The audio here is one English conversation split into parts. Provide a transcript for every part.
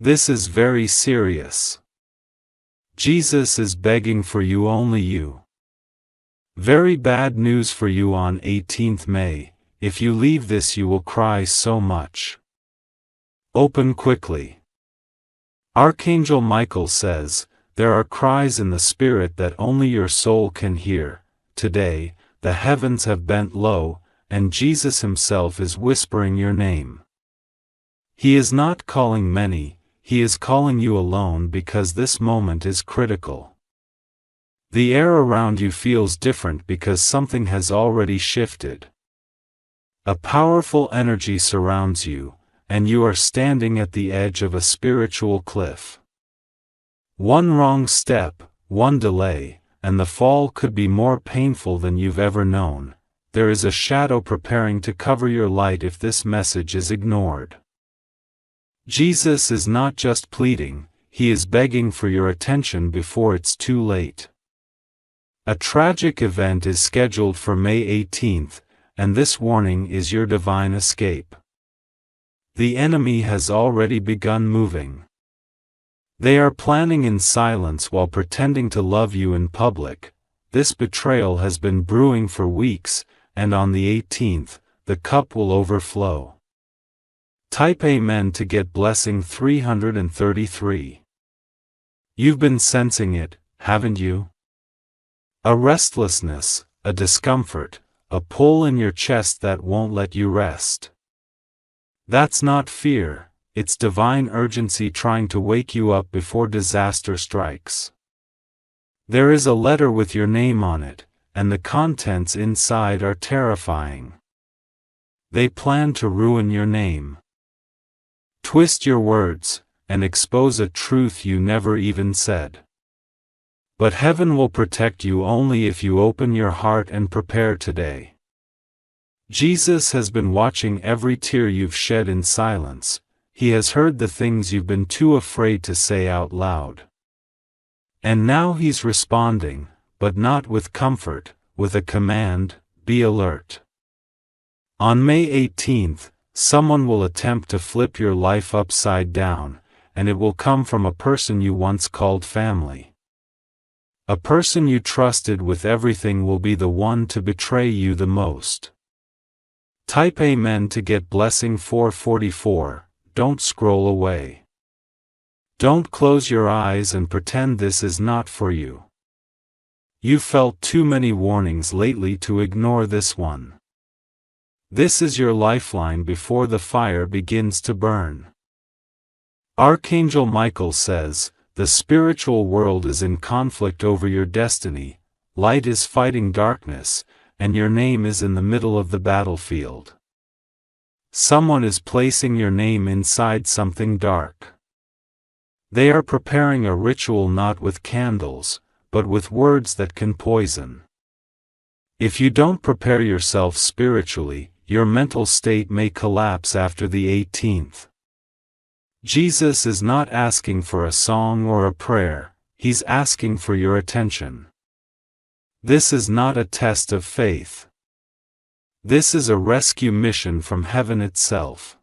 This is very serious. Jesus is begging for you, only you. Very bad news for you on 18th May, if you leave this you will cry so much. Open quickly. Archangel Michael says, there are cries in the spirit that only your soul can hear. Today, the heavens have bent low, and Jesus himself is whispering your name. He is not calling many, he is calling you alone because this moment is critical. The air around you feels different because something has already shifted. A powerful energy surrounds you, and you are standing at the edge of a spiritual cliff. One wrong step, one delay, and the fall could be more painful than you've ever known. There is a shadow preparing to cover your light if this message is ignored. Jesus is not just pleading, he is begging for your attention before it's too late. A tragic event is scheduled for May 18th, and this warning is your divine escape. The enemy has already begun moving. They are planning in silence while pretending to love you in public. This betrayal has been brewing for weeks, and on the 18th, the cup will overflow. Type Amen to get blessing 333. You've been sensing it, haven't you? A restlessness, a discomfort, a pull in your chest that won't let you rest. That's not fear, it's divine urgency trying to wake you up before disaster strikes. There is a letter with your name on it, and the contents inside are terrifying. They plan to ruin your name. Twist your words, and expose a truth you never even said. But heaven will protect you only if you open your heart and prepare today. Jesus has been watching every tear you've shed in silence. He has heard the things you've been too afraid to say out loud. And now he's responding, but not with comfort, with a command: be alert. On May 18th, someone will attempt to flip your life upside down, and it will come from a person you once called family. A person you trusted with everything will be the one to betray you the most. Type Amen to get blessing 444. Don't scroll away. Don't close your eyes and pretend this is not for you. You've felt too many warnings lately to ignore this one. This is your lifeline before the fire begins to burn. Archangel Michael says, the spiritual world is in conflict over your destiny, light is fighting darkness, and your name is in the middle of the battlefield. Someone is placing your name inside something dark. They are preparing a ritual not with candles, but with words that can poison. If you don't prepare yourself spiritually, your mental state may collapse after the 18th. Jesus is not asking for a song or a prayer, he's asking for your attention. This is not a test of faith. This is a rescue mission from heaven itself.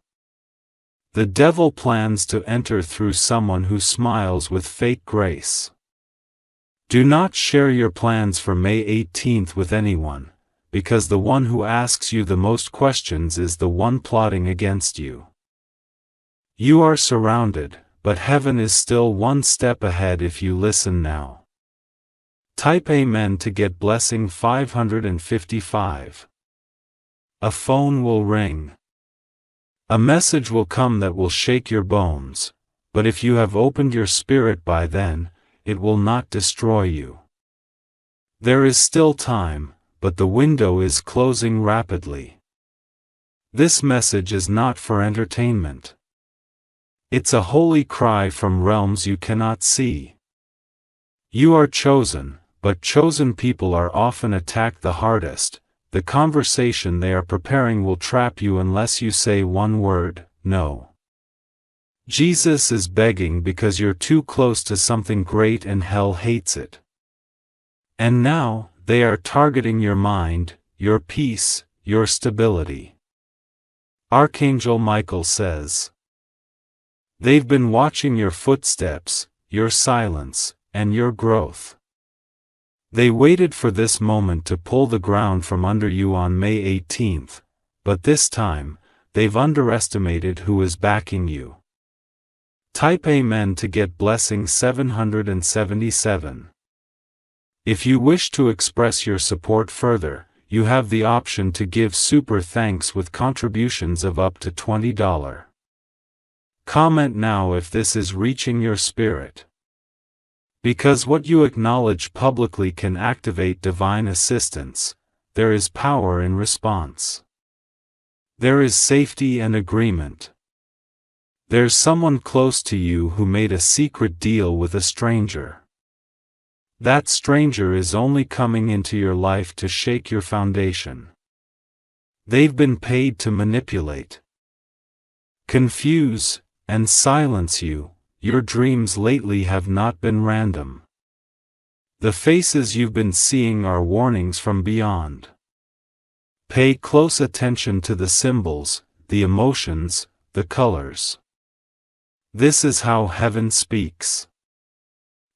The devil plans to enter through someone who smiles with fake grace. Do not share your plans for May 18th with anyone, because the one who asks you the most questions is the one plotting against you. You are surrounded, but heaven is still one step ahead if you listen now. Type Amen to get blessing 555. A phone will ring. A message will come that will shake your bones, but if you have opened your spirit by then, it will not destroy you. There is still time, but the window is closing rapidly. This message is not for entertainment. It's a holy cry from realms you cannot see. You are chosen, but chosen people are often attacked the hardest. The conversation they are preparing will trap you unless you say one word, no. Jesus is begging because you're too close to something great and hell hates it. And now, they are targeting your mind, your peace, your stability. Archangel Michael says, They've been watching your footsteps, your silence, and your growth. They waited for this moment to pull the ground from under you on May 18th, but this time, they've underestimated who is backing you. Type Amen to get blessing 777. If you wish to express your support further, you have the option to give super thanks with contributions of up to $20. Comment now if this is reaching your spirit. Because what you acknowledge publicly can activate divine assistance, there is power in response. There is safety and agreement. There's someone close to you who made a secret deal with a stranger. That stranger is only coming into your life to shake your foundation. They've been paid to manipulate, confuse, and silence you. Your dreams lately have not been random. The faces you've been seeing are warnings from beyond. Pay close attention to the symbols, the emotions, the colors. This is how heaven speaks.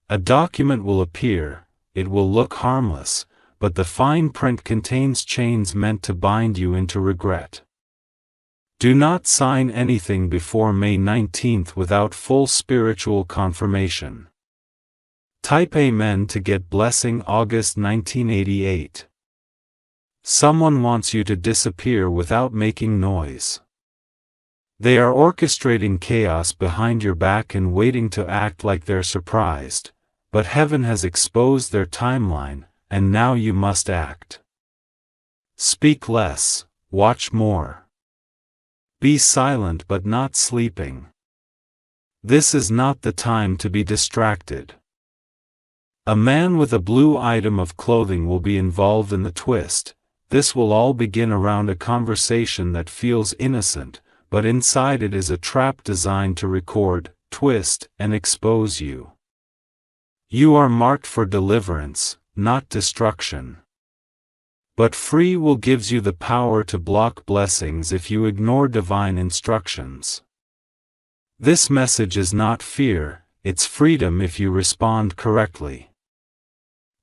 A document will appear, it will look harmless, but the fine print contains chains meant to bind you into regret. Do not sign anything before May 19th without full spiritual confirmation. Type Amen to get blessing August 1988. Someone wants you to disappear without making noise. They are orchestrating chaos behind your back and waiting to act like they're surprised, but heaven has exposed their timeline, and now you must act. Speak less, watch more. Be silent but not sleeping. This is not the time to be distracted. A man with a blue item of clothing will be involved in the twist. This will all begin around a conversation that feels innocent, but inside it is a trap designed to record, twist, and expose you. You are marked for deliverance, not destruction. But free will gives you the power to block blessings if you ignore divine instructions. This message is not fear, it's freedom if you respond correctly.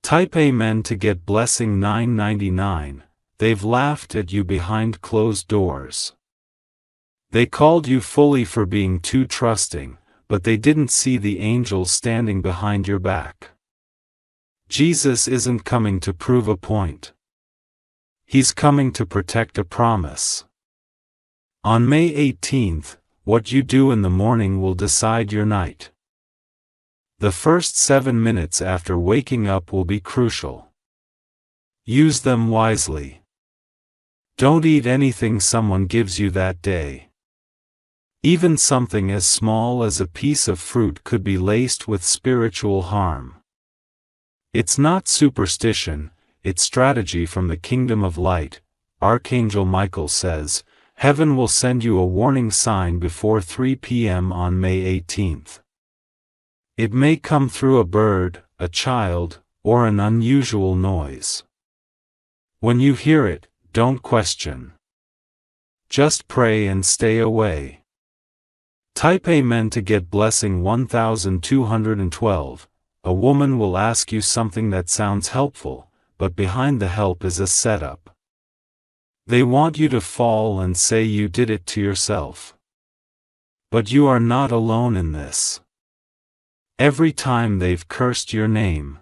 Type Amen to get blessing 999. They've laughed at you behind closed doors. They called you fully for being too trusting, but they didn't see the angel standing behind your back. Jesus isn't coming to prove a point. He's coming to protect a promise. On May 18th, what you do in the morning will decide your night. The first 7 minutes after waking up will be crucial. Use them wisely. Don't eat anything someone gives you that day. Even something as small as a piece of fruit could be laced with spiritual harm. It's not superstition, it's strategy from the kingdom of light. Archangel Michael says, heaven will send you a warning sign before 3 p.m. on May 18th. It may come through a bird, a child, or an unusual noise. When you hear it, don't question. Just pray and stay away. Type Amen to get blessing 1212. A woman will ask you something that sounds helpful, but behind the help is a setup. They want you to fall and say you did it to yourself. But you are not alone in this. Every time they've cursed your name,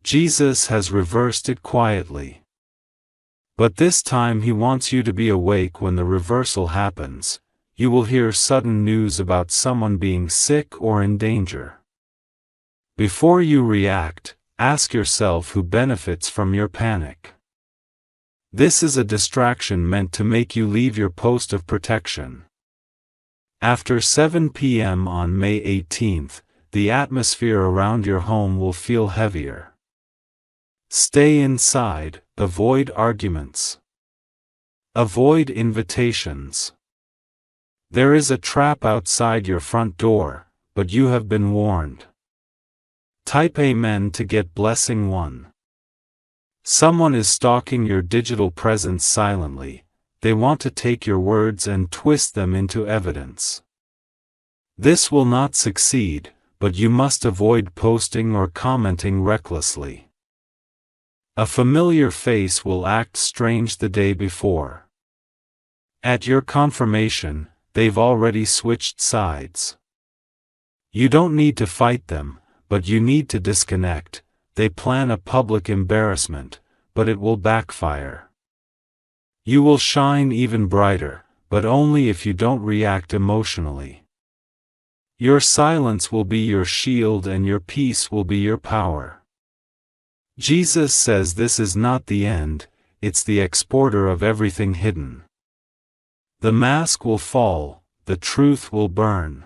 Jesus has reversed it quietly. But this time he wants you to be awake when the reversal happens. You will hear sudden news about someone being sick or in danger. Before you react, ask yourself who benefits from your panic. This is a distraction meant to make you leave your post of protection. After 7 p.m. on May 18th, the atmosphere around your home will feel heavier. Stay inside, avoid arguments. Avoid invitations. There is a trap outside your front door, but you have been warned. Type Amen to get blessing 1. Someone is stalking your digital presence silently. They want to take your words and twist them into evidence. This will not succeed, but you must avoid posting or commenting recklessly. A familiar face will act strange the day before. At your confirmation, they've already switched sides. You don't need to fight them, but you need to disconnect. They plan a public embarrassment, but it will backfire. You will shine even brighter, but only if you don't react emotionally. Your silence will be your shield and your peace will be your power. Jesus says this is not the end, it's the exporter of everything hidden. The mask will fall, the truth will burn.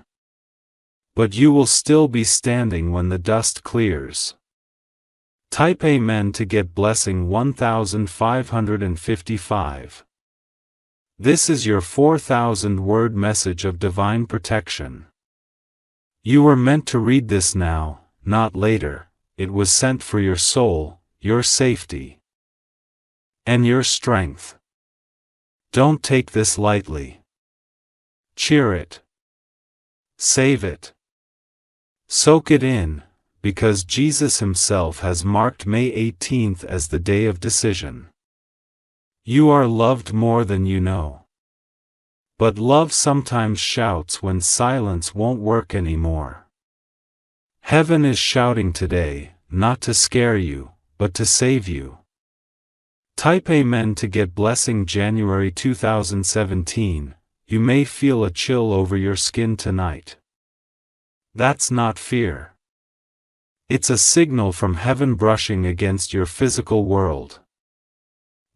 But you will still be standing when the dust clears. Type Amen to get blessing 1555. This is your 4,000-word message of divine protection. You were meant to read this now, not later. It was sent for your soul, your safety, and your strength. Don't take this lightly. Cheer it. Save it. Soak it in, because Jesus himself has marked May 18th as the day of decision. You are loved more than you know. But love sometimes shouts when silence won't work anymore. Heaven is shouting today, not to scare you, but to save you. Type Amen to get blessing January 2017. You may feel a chill over your skin tonight. That's not fear. It's a signal from heaven brushing against your physical world.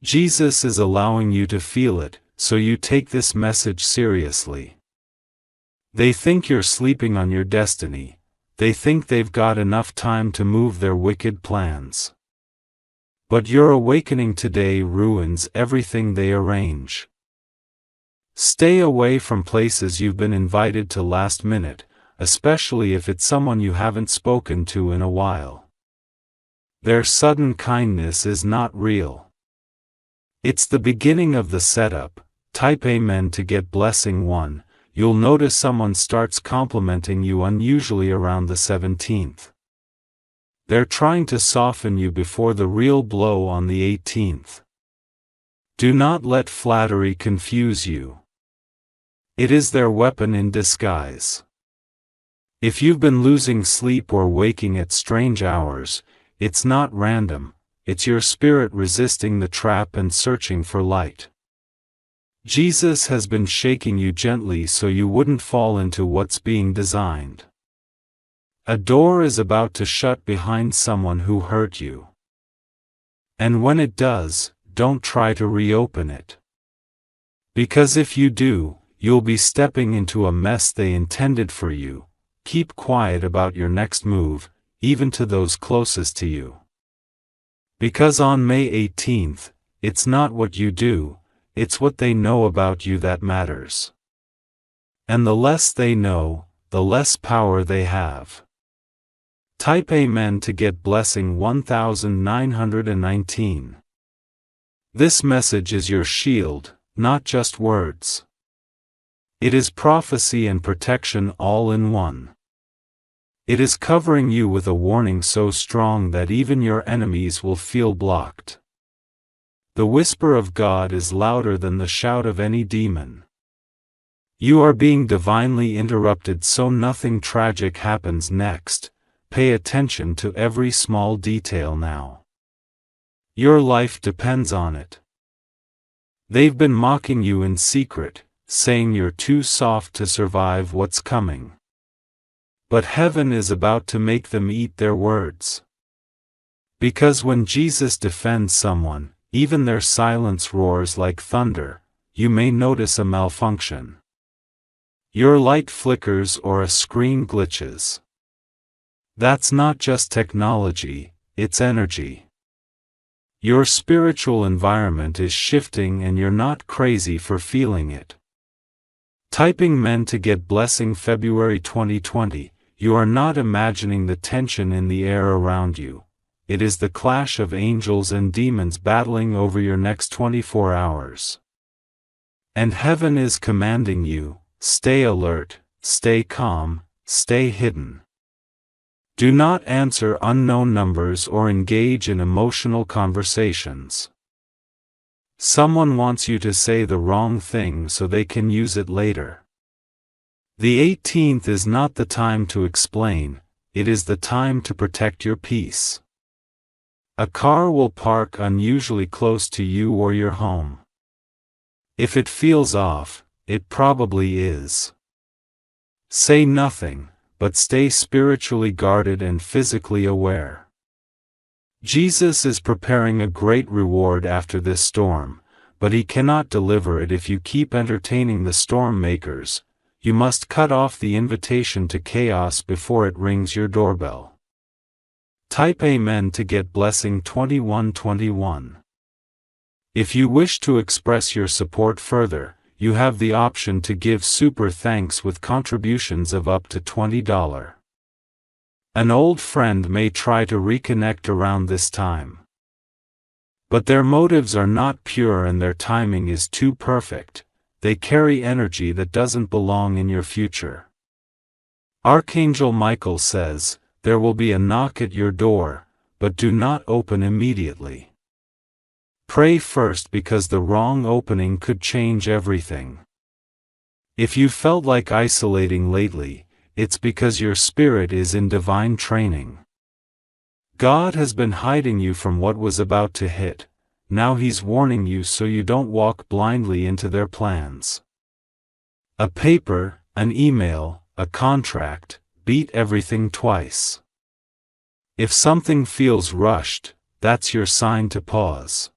Jesus is allowing you to feel it, so you take this message seriously. They think you're sleeping on your destiny. They think they've got enough time to move their wicked plans. But your awakening today ruins everything they arrange. Stay away from places you've been invited to last minute, especially if it's someone you haven't spoken to in a while. Their sudden kindness is not real. It's the beginning of the setup. Type Amen to get blessing 1. You'll notice someone starts complimenting you unusually around the 17th. They're trying to soften you before the real blow on the 18th. Do not let flattery confuse you. It is their weapon in disguise. If you've been losing sleep or waking at strange hours, it's not random, it's your spirit resisting the trap and searching for light. Jesus has been shaking you gently so you wouldn't fall into what's being designed. A door is about to shut behind someone who hurt you. And when it does, don't try to reopen it. Because if you do, you'll be stepping into a mess they intended for you. Keep quiet about your next move, even to those closest to you. Because on May 18th, it's not what you do, it's what they know about you that matters. And the less they know, the less power they have. Type Amen to get blessing 1919. This message is your shield, not just words. It is prophecy and protection all in one. It is covering you with a warning so strong that even your enemies will feel blocked. The whisper of God is louder than the shout of any demon. You are being divinely interrupted so nothing tragic happens next. Pay attention to every small detail now. Your life depends on it. They've been mocking you in secret, saying you're too soft to survive what's coming. But heaven is about to make them eat their words. Because when Jesus defends someone, even their silence roars like thunder. You may notice a malfunction. Your light flickers or a screen glitches. That's not just technology, it's energy. Your spiritual environment is shifting and you're not crazy for feeling it. Typing men to get blessing February 2020. You are not imagining the tension in the air around you. It is the clash of angels and demons battling over your next 24 hours. And heaven is commanding you, stay alert, stay calm, stay hidden. Do not answer unknown numbers or engage in emotional conversations. Someone wants you to say the wrong thing so they can use it later. The 18th is not the time to explain, it is the time to protect your peace. A car will park unusually close to you or your home. If it feels off, it probably is. Say nothing, but stay spiritually guarded and physically aware. Jesus is preparing a great reward after this storm, but he cannot deliver it if you keep entertaining the storm makers. You must cut off the invitation to chaos before it rings your doorbell. Type Amen to get blessing 2121. If you wish to express your support further, you have the option to give super thanks with contributions of up to $20. An old friend may try to reconnect around this time. But their motives are not pure and their timing is too perfect. They carry energy that doesn't belong in your future. Archangel Michael says, there will be a knock at your door, but do not open immediately. Pray first because the wrong opening could change everything. If you felt like isolating lately, it's because your spirit is in divine training. God has been hiding you from what was about to hit. Now he's warning you so you don't walk blindly into their plans. A paper, an email, a contract, beat everything twice. If something feels rushed, that's your sign to pause.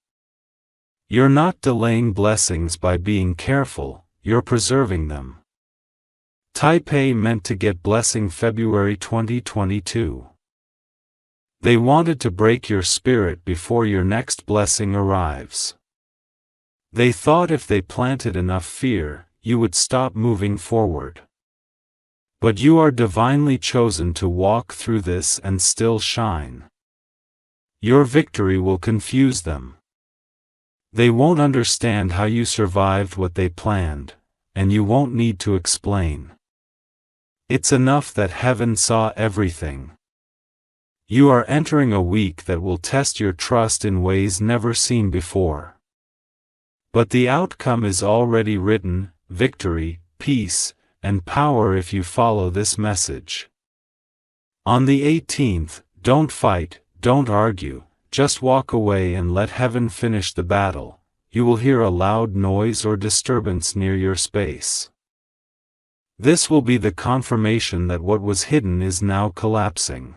You're not delaying blessings by being careful, you're preserving them. Type A meant to get blessing February 2022. They wanted to break your spirit before your next blessing arrives. They thought if they planted enough fear, you would stop moving forward. But you are divinely chosen to walk through this and still shine. Your victory will confuse them. They won't understand how you survived what they planned, and you won't need to explain. It's enough that heaven saw everything. You are entering a week that will test your trust in ways never seen before. But the outcome is already written: victory, peace, and power if you follow this message. On the 18th, don't fight, don't argue, just walk away and let heaven finish the battle. You will hear a loud noise or disturbance near your space. This will be the confirmation that what was hidden is now collapsing.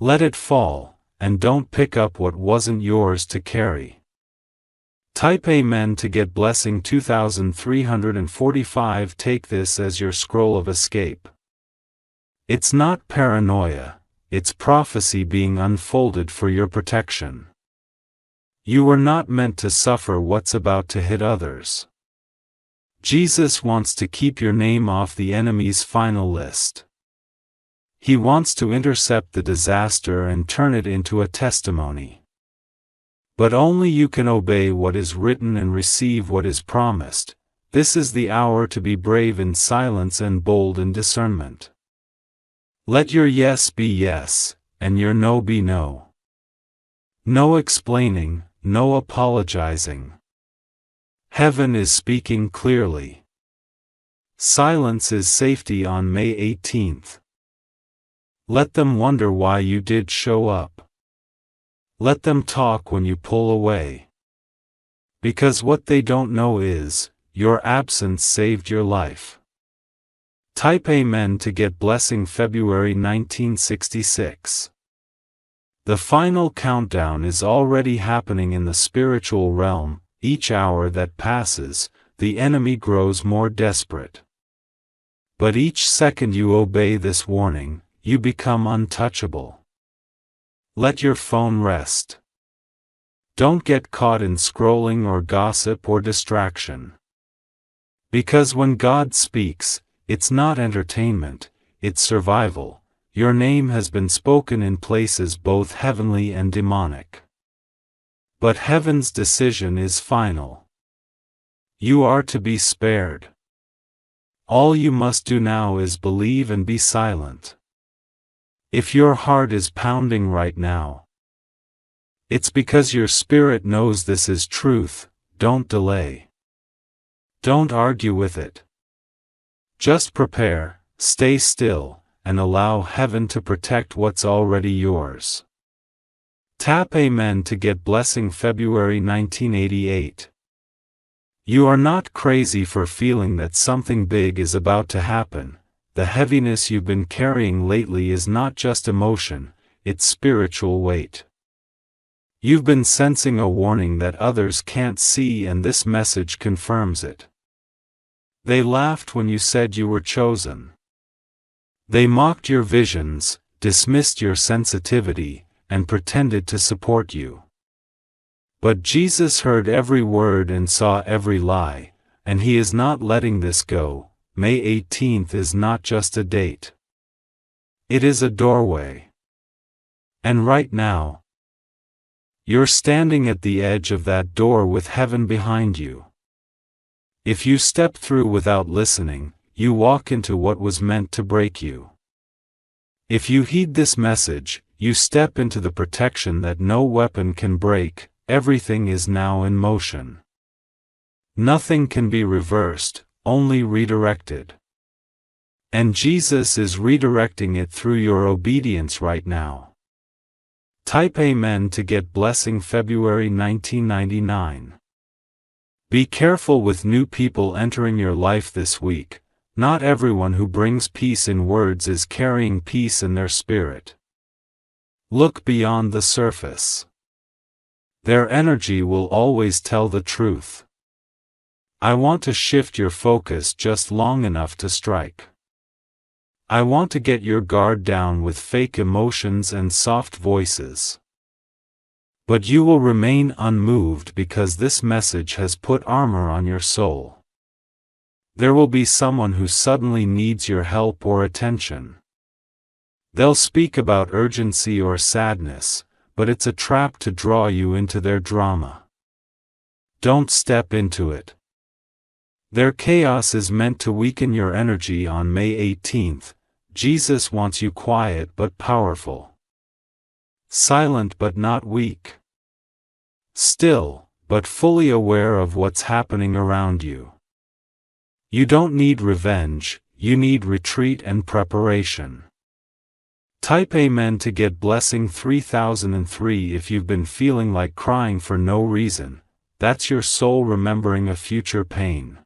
Let it fall, and don't pick up what wasn't yours to carry. Type Amen to get blessing 2345. Take this as your scroll of escape. It's not paranoia, it's prophecy being unfolded for your protection. You were not meant to suffer what's about to hit others. Jesus wants to keep your name off the enemy's final list. He wants to intercept the disaster and turn it into a testimony. But only you can obey what is written and receive what is promised. This is the hour to be brave in silence and bold in discernment. Let your yes be yes, and your no be no. No explaining, no apologizing. Heaven is speaking clearly. Silence is safety on May 18th. Let them wonder why you did show up. Let them talk when you pull away. Because what they don't know is, your absence saved your life. Type Amen to get blessing February 1966. The final countdown is already happening in the spiritual realm. Each hour that passes, the enemy grows more desperate. But each second you obey this warning, you become untouchable. Let your phone rest. Don't get caught in scrolling or gossip or distraction. Because when God speaks, it's not entertainment, it's survival. Your name has been spoken in places both heavenly and demonic. But heaven's decision is final. You are to be spared. All you must do now is believe and be silent. If your heart is pounding right now, it's because your spirit knows this is truth. Don't delay. Don't argue with it. Just prepare, stay still, and allow heaven to protect what's already yours. Tap Amen to get blessing February 1988. You are not crazy for feeling that something big is about to happen. The heaviness you've been carrying lately is not just emotion, it's spiritual weight. You've been sensing a warning that others can't see, and this message confirms it. They laughed when you said you were chosen. They mocked your visions, dismissed your sensitivity, and pretended to support you. But Jesus heard every word and saw every lie, and He is not letting this go. May 18th is not just a date. It is a doorway. And right now, you're standing at the edge of that door with heaven behind you. If you step through without listening, you walk into what was meant to break you. If you heed this message, you step into the protection that no weapon can break. Everything is now in motion. Nothing can be reversed, only redirected. And Jesus is redirecting it through your obedience right now. Type Amen to get blessing February 1999. Be careful with new people entering your life this week. Not everyone who brings peace in words is carrying peace in their spirit. Look beyond the surface. Their energy will always tell the truth. I want to shift your focus just long enough to strike. I want to get your guard down with fake emotions and soft voices. But you will remain unmoved because this message has put armor on your soul. There will be someone who suddenly needs your help or attention. They'll speak about urgency or sadness, but it's a trap to draw you into their drama. Don't step into it. Their chaos is meant to weaken your energy on May 18th. Jesus wants you quiet but powerful. Silent but not weak. Still, but fully aware of what's happening around you. You don't need revenge, you need retreat and preparation. Type Amen to get blessing 3003 if you've been feeling like crying for no reason. That's your soul remembering a future pain.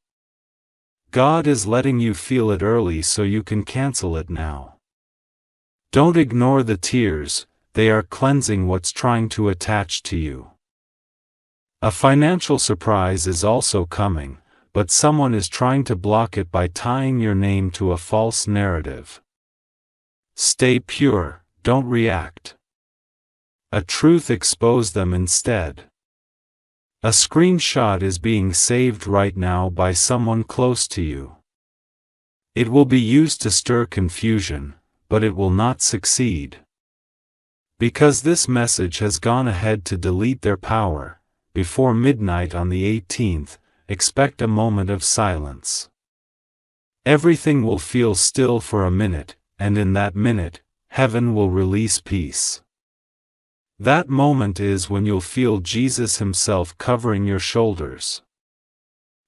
God is letting you feel it early so you can cancel it now. Don't ignore the tears, they are cleansing what's trying to attach to you. A financial surprise is also coming, but someone is trying to block it by tying your name to a false narrative. Stay pure, don't react. A truth expose them instead. A screenshot is being saved right now by someone close to you. It will be used to stir confusion, but it will not succeed. Because this message has gone ahead to delete their power, before midnight on the 18th, expect a moment of silence. Everything will feel still for a minute, and in that minute, heaven will release peace. That moment is when you'll feel Jesus Himself covering your shoulders.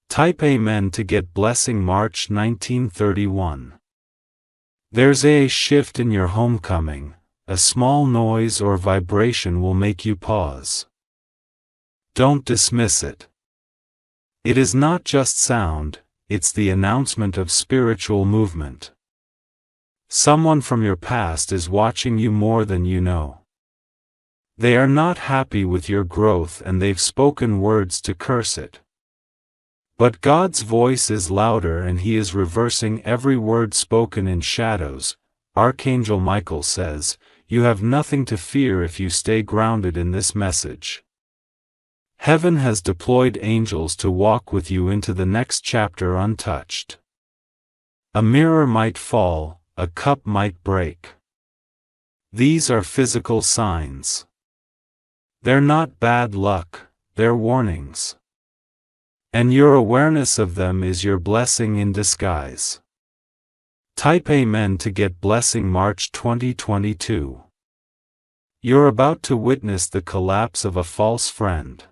Type Amen to get blessing March 1931. There's a shift in your homecoming. A small noise or vibration will make you pause. Don't dismiss it. It is not just sound, it's the announcement of spiritual movement. Someone from your past is watching you more than you know. They are not happy with your growth and they've spoken words to curse it. But God's voice is louder and He is reversing every word spoken in shadows. Archangel Michael says, "You have nothing to fear if you stay grounded in this message." Heaven has deployed angels to walk with you into the next chapter untouched. A mirror might fall, a cup might break. These are physical signs. They're not bad luck, they're warnings. And your awareness of them is your blessing in disguise. Type Amen to get blessing March 2022. You're about to witness the collapse of a false friend.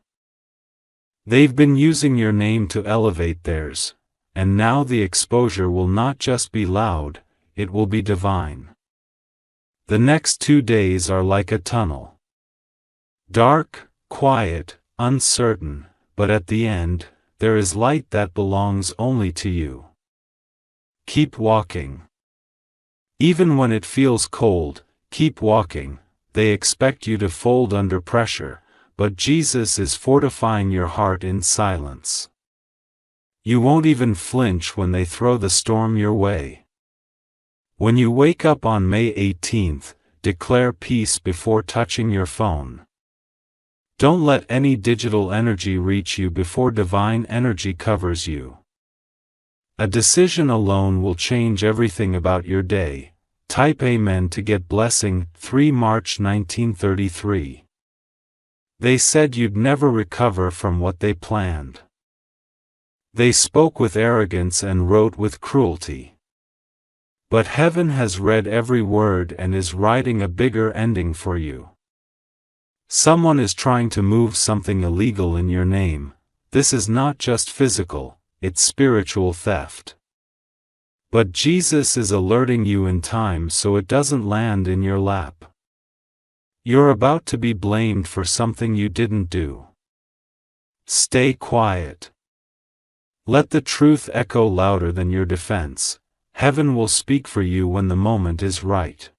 They've been using your name to elevate theirs, and now the exposure will not just be loud, it will be divine. The next 2 days are like a tunnel. Dark, quiet, uncertain, but at the end, there is light that belongs only to you. Keep walking. Even when it feels cold, keep walking. They expect you to fold under pressure, but Jesus is fortifying your heart in silence. You won't even flinch when they throw the storm your way. When you wake up on May 18th, declare peace before touching your phone. Don't let any digital energy reach you before divine energy covers you. A decision alone will change everything about your day. Type Amen to get blessing, 3 March 1933. They said you'd never recover from what they planned. They spoke with arrogance and wrote with cruelty. But heaven has read every word and is writing a bigger ending for you. Someone is trying to move something illegal in your name. This is not just physical, it's spiritual theft. But Jesus is alerting you in time so it doesn't land in your lap. You're about to be blamed for something you didn't do. Stay quiet. Let the truth echo louder than your defense. Heaven will speak for you when the moment is right.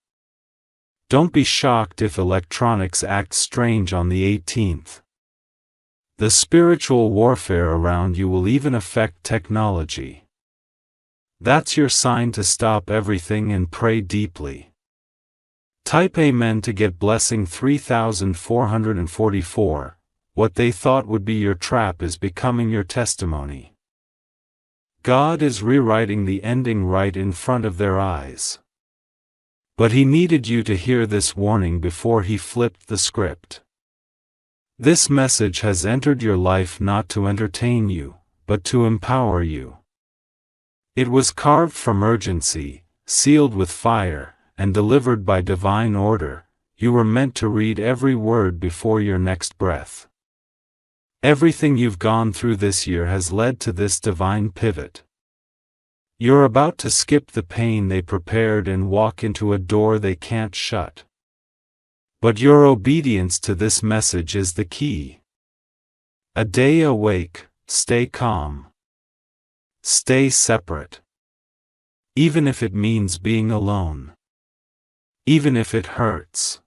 Don't be shocked if electronics act strange on the 18th. The spiritual warfare around you will even affect technology. That's your sign to stop everything and pray deeply. Type Amen to get blessing 3444. What they thought would be your trap is becoming your testimony. God is rewriting the ending right in front of their eyes. But He needed you to hear this warning before He flipped the script. This message has entered your life not to entertain you, but to empower you. It was carved from urgency, sealed with fire, and delivered by divine order. You were meant to read every word before your next breath. Everything you've gone through this year has led to this divine pivot. You're about to skip the pain they prepared and walk into a door they can't shut. But your obedience to this message is the key. A day awake, stay calm. Stay separate. Even if it means being alone. Even if it hurts.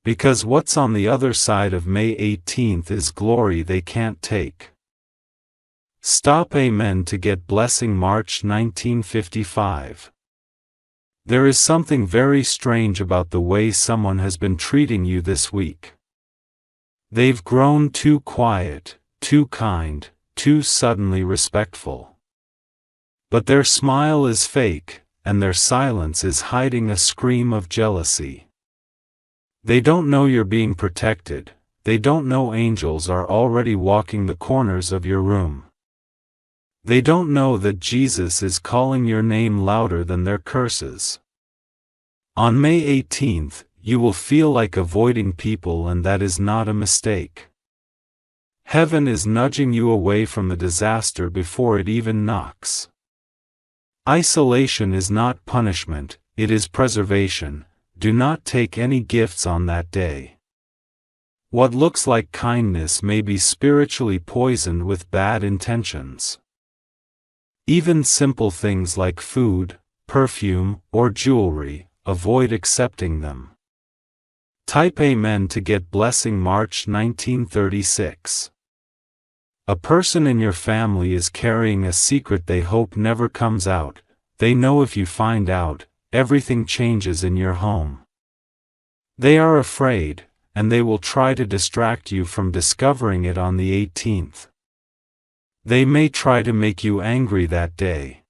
Because what's on the other side of May 18th is glory they can't take. Stop Amen to get blessing March 1955. There is something very strange about the way someone has been treating you this week. They've grown too quiet, too kind, too suddenly respectful. But their smile is fake, and their silence is hiding a scream of jealousy. They don't know you're being protected, they don't know angels are already walking the corners of your room. They don't know that Jesus is calling your name louder than their curses. On May 18th, you will feel like avoiding people, and that is not a mistake. Heaven is nudging you away from the disaster before it even knocks. Isolation is not punishment, it is preservation. Do not take any gifts on that day. What looks like kindness may be spiritually poisoned with bad intentions. Even simple things like food, perfume, or jewelry, avoid accepting them. Type Amen to get blessing March 1936. A person in your family is carrying a secret they hope never comes out. They know if you find out, everything changes in your home. They are afraid, and they will try to distract you from discovering it on the 18th. They may try to make you angry that day.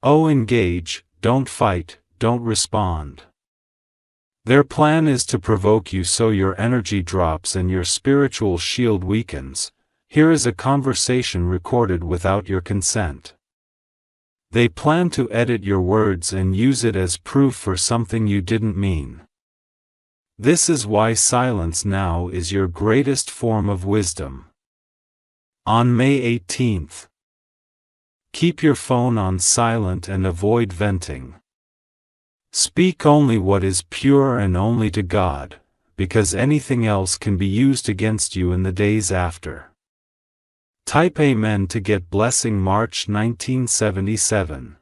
Oh, engage, don't fight, don't respond. Their plan is to provoke you so your energy drops and your spiritual shield weakens. Here is a conversation recorded without your consent. They plan to edit your words and use it as proof for something you didn't mean. This is why silence now is your greatest form of wisdom. On May 18th. Keep your phone on silent and avoid venting. Speak only what is pure and only to God, because anything else can be used against you in the days after. Type Amen to get blessing March 1977.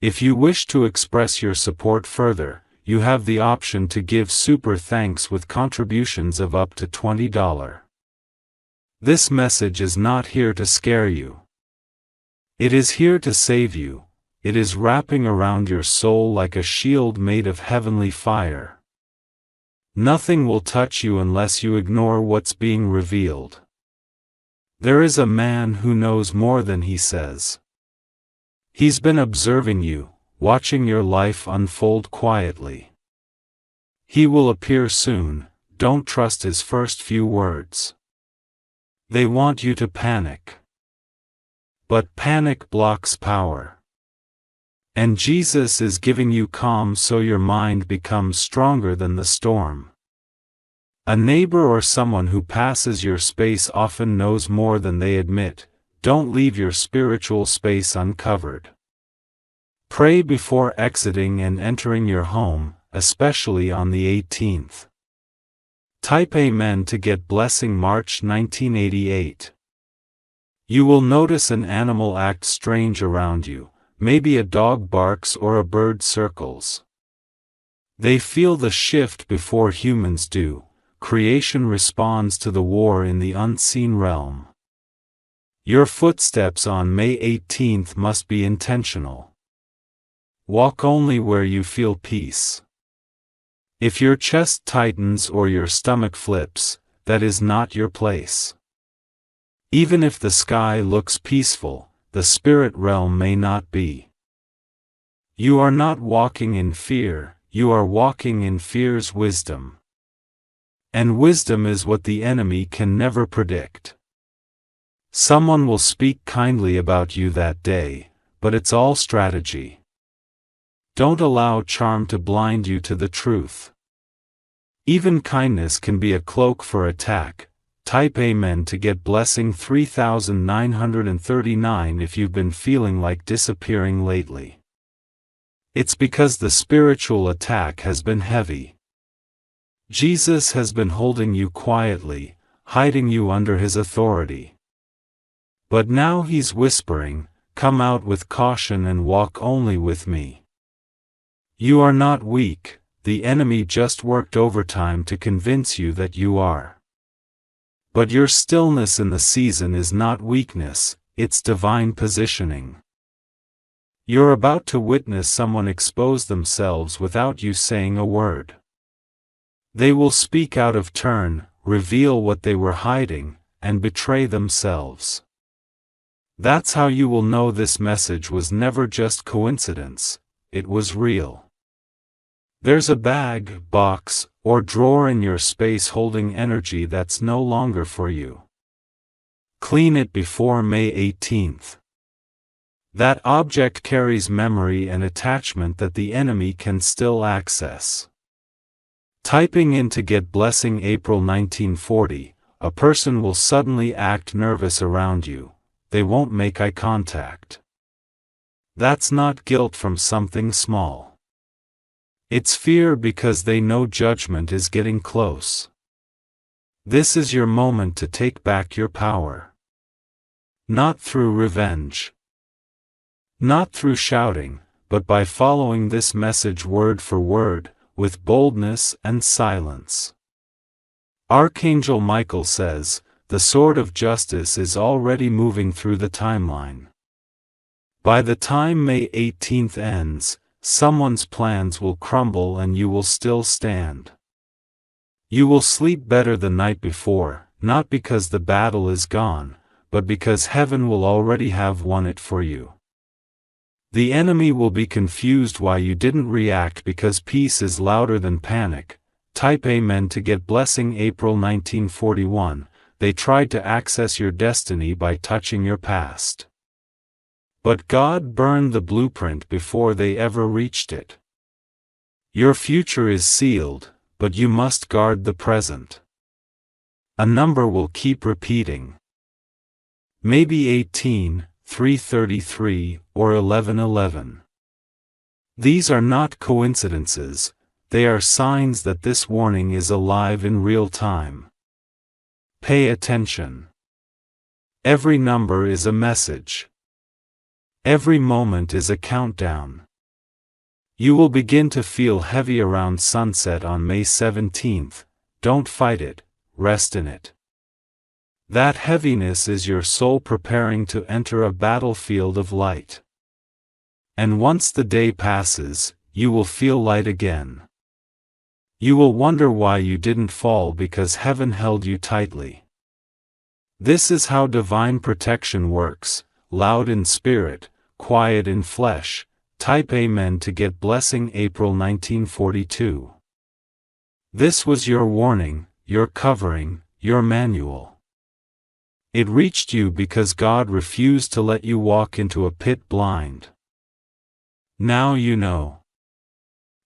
If you wish to express your support further, you have the option to give super thanks with contributions of up to $20. This message is not here to scare you. It is here to save you. It is wrapping around your soul like a shield made of heavenly fire. Nothing will touch you unless you ignore what's being revealed. There is a man who knows more than he says. He's been observing you, watching your life unfold quietly. He will appear soon. Don't trust his first few words. They want you to panic. But panic blocks power. And Jesus is giving you calm so your mind becomes stronger than the storm. A neighbor or someone who passes your space often knows more than they admit. Don't leave your spiritual space uncovered. Pray before exiting and entering your home, especially on the 18th. Type Amen to get blessing March 1988. You will notice an animal act strange around you, maybe a dog barks or a bird circles. They feel the shift before humans do. Creation responds to the war in the unseen realm. Your footsteps on May 18th must be intentional. Walk only where you feel peace. If your chest tightens or your stomach flips, that is not your place. Even if the sky looks peaceful, the spirit realm may not be. You are not walking in fear, you are walking in fear's wisdom. And wisdom is what the enemy can never predict. Someone will speak kindly about you that day, but it's all strategy. Don't allow charm to blind you to the truth. Even kindness can be a cloak for attack. Type Amen to get blessing 3939 if you've been feeling like disappearing lately. It's because the spiritual attack has been heavy. Jesus has been holding you quietly, hiding you under his authority. But now he's whispering, "Come out with caution and walk only with me." You are not weak, the enemy just worked overtime to convince you that you are. But your stillness in the season is not weakness, it's divine positioning. You're about to witness someone expose themselves without you saying a word. They will speak out of turn, reveal what they were hiding, and betray themselves. That's how you will know this message was never just coincidence, it was real. There's a bag, box, or drawer in your space holding energy that's no longer for you. Clean it before May 18th. That object carries memory and attachment that the enemy can still access. Typing in to get blessing April 1940, a person will suddenly act nervous around you. They won't make eye contact. That's not guilt from something small. It's fear because they know judgment is getting close. This is your moment to take back your power. Not through revenge. Not through shouting, but by following this message word for word, with boldness and silence. Archangel Michael says, the sword of justice is already moving through the timeline. By the time May 18th ends, someone's plans will crumble and you will still stand. You will sleep better the night before, not because the battle is gone, but because heaven will already have won it for you. The enemy will be confused why you didn't react because peace is louder than panic. Type Amen to get blessing April 1941. they tried to access your destiny by touching your past. But God burned the blueprint before they ever reached it. Your future is sealed, but you must guard the present. A number will keep repeating. Maybe 18, 333, or 1111. These are not coincidences, they are signs that this warning is alive in real time. Pay attention. Every number is a message. Every moment is a countdown. You will begin to feel heavy around sunset on May 17th. Don't fight it, rest in it. That heaviness is your soul preparing to enter a battlefield of light. And once the day passes, you will feel light again. You will wonder why you didn't fall because heaven held you tightly. This is how divine protection works, loud in spirit, quiet in flesh. Type Amen to get blessing. April 1942. This was your warning, your covering, your manual. It reached you because God refused to let you walk into a pit blind. Now you know.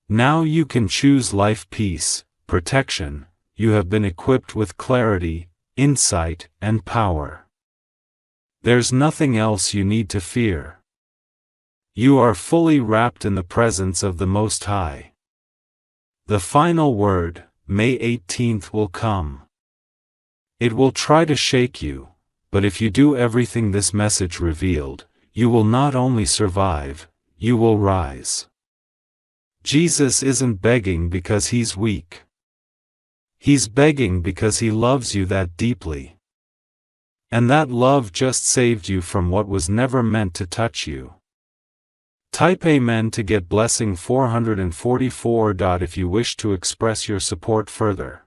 Now you can choose life, peace, protection. You have been equipped with clarity, insight, and power. There's nothing else you need to fear. You are fully wrapped in the presence of the Most High. The final word, May 18th, will come. It will try to shake you, but if you do everything this message revealed, you will not only survive, you will rise. Jesus isn't begging because he's weak. He's begging because he loves you that deeply. And that love just saved you from what was never meant to touch you. Type Amen to get blessing 444. If you wish to express your support further.